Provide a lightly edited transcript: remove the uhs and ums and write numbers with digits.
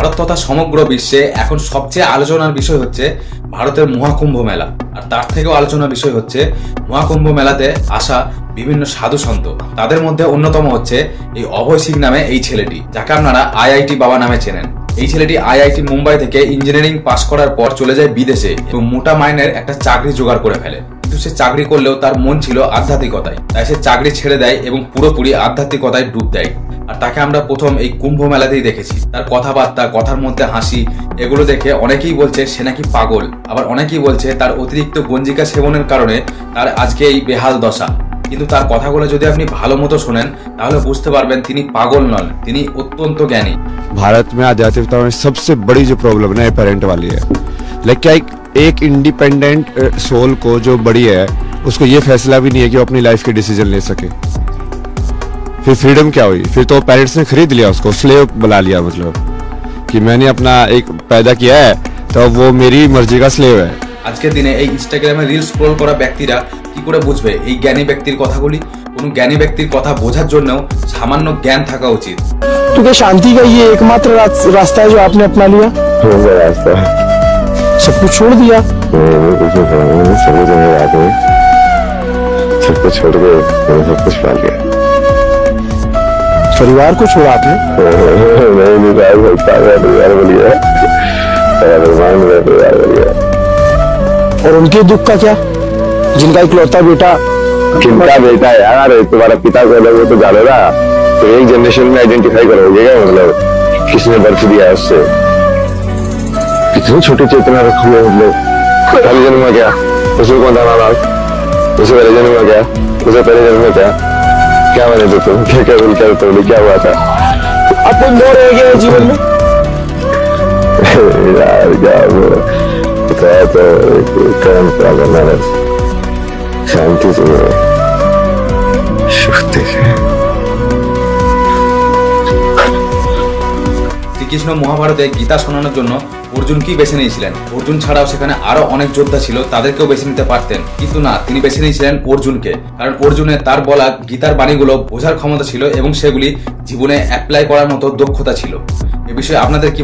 ভারত তথা সমগ্র বিশ্বে এখন সবচেয়ে আলোচনার বিষয় হচ্ছে ভারতের মহাকুম্ভ মেলা। আর তার থেকেও আলোচনার বিষয় হচ্ছে মহাকুম্ভ মেলাতে আসা বিভিন্ন সাধু সন্ত। তাদের মধ্যে অন্যতম হচ্ছে এই অভয় সিং নামে এই ছেলেটি, যাকে আপনারা আইআইটি বাবা নামে চেনেন। এই ছেলেটি আইআইটি মুম্বাই থেকে ইঞ্জিনিয়ারিং পাশ করার পর চলে যায় বিদেশে এবং মোটা মাইনের একটা চাকরি জোগাড় করে ফেলে। কিন্তু সে চাকরি করলেও তার মন ছিল আধ্যাত্মিকতায়, তাই সে চাকরি ছেড়ে দেয় এবং পুরোপুরি আধ্যাত্মিকতায় ডুব দেয়। আর তাকে আমরা প্রথম এই কুম্ভ মেলাতেই দেখেছি। তার কথাবার্তা, কথার মধ্যে হাসি, এগুলো দেখে অনেকেই বলছে সে নাকি পাগল, আবার অনেকেই বলছে তার অতিরিক্ত গঞ্জিকা সেবনের কারণে তার আজকে এই বেহাল দশা। কিন্তু তার কথাগুলো যদি আপনি ভালো মতো শোনেন তাহলে বুঝতে পারবেন তিনি পাগল নন, তিনি অত্যন্ত জ্ঞানী। भारत में आध्यात्मिकता में सबसे बड़ी जो प्रॉब्लम है पेरेंट वाली है। लेकिन एक इंडिपेंडेंट सोल को जो बड़ी है उसको ये फैसला भी नहीं है कि वो अपनी लाइफ के डिसीजन ले सके। फिर फ्रीडम क्या हुई? फिर तो पेरेंट्स ने खरीद लिया उसको, स्लेव बुला लिया। मतलब कि मैंने अपना एक पैदा किया है तो वो मेरी मर्जी का स्लेव है। আজকের দিনে এই ইনস্টাগ্রামে রিল স্ক্রল করা ব্যক্তিরা কি করে বুঝবে এই জ্ঞানী ব্যক্তির কথাগুলি? কোন জ্ঞানী ব্যক্তির কথা বোঝার জন্যও সামান্য জ্ঞান থাকা উচিত। क्योंकि शांति का ये एकमात्र रास्ता है जो आपने अपना लिया। रास्ता है, सब कुछ छोड़ दिया। सब कुछ छोड़ के सब कुछ पा लिया। परिवार को छोड़ा आपने? परिवार बोलिए, परिवार बोलिए। और उनके दुख का क्या, जिनका इकलौता बेटा? किनका बेटा यार? तुम्हारा पिता को अलग हो तो जानो ना, तो एक जनरेशन में आइडेंटिफाई करोगे क्या? मतलब किसने बर्थ दिया उससे? कितनी छोटी चेतना रखो लोग। पहले जन्म में क्या उसे कौन था माँ बाप? उसे पहले जन्म में क्या? उसे पहले जन्म में क्या बने थे तुम? क्या हुआ था? अब कुछ और रह गया है जीवन में? यार क्या तो कर्म करना है, শান্তি থেকে শক্তি। শ্রীকৃষ্ণ মহাভারতে গীতা শোনানোর জন্য অর্জুনকেই বেছে নিয়েছিলেন। অর্জুন ছাড়াও সেখানে আরো অনেক যোদ্ধা ছিল, তাদেরকেও বেছে নিতে পারতেন, কিন্তু না, তিনি বেছে নিয়েছিলেন অর্জুনকে। কারণ অর্জুনের তার বলা গীতার বাণীগুলো বোঝার ক্ষমতা ছিল এবং সেগুলি জীবনে অ্যাপ্লাই করার মতো দক্ষতা ছিল। এ বিষয়ে আপনাদের কি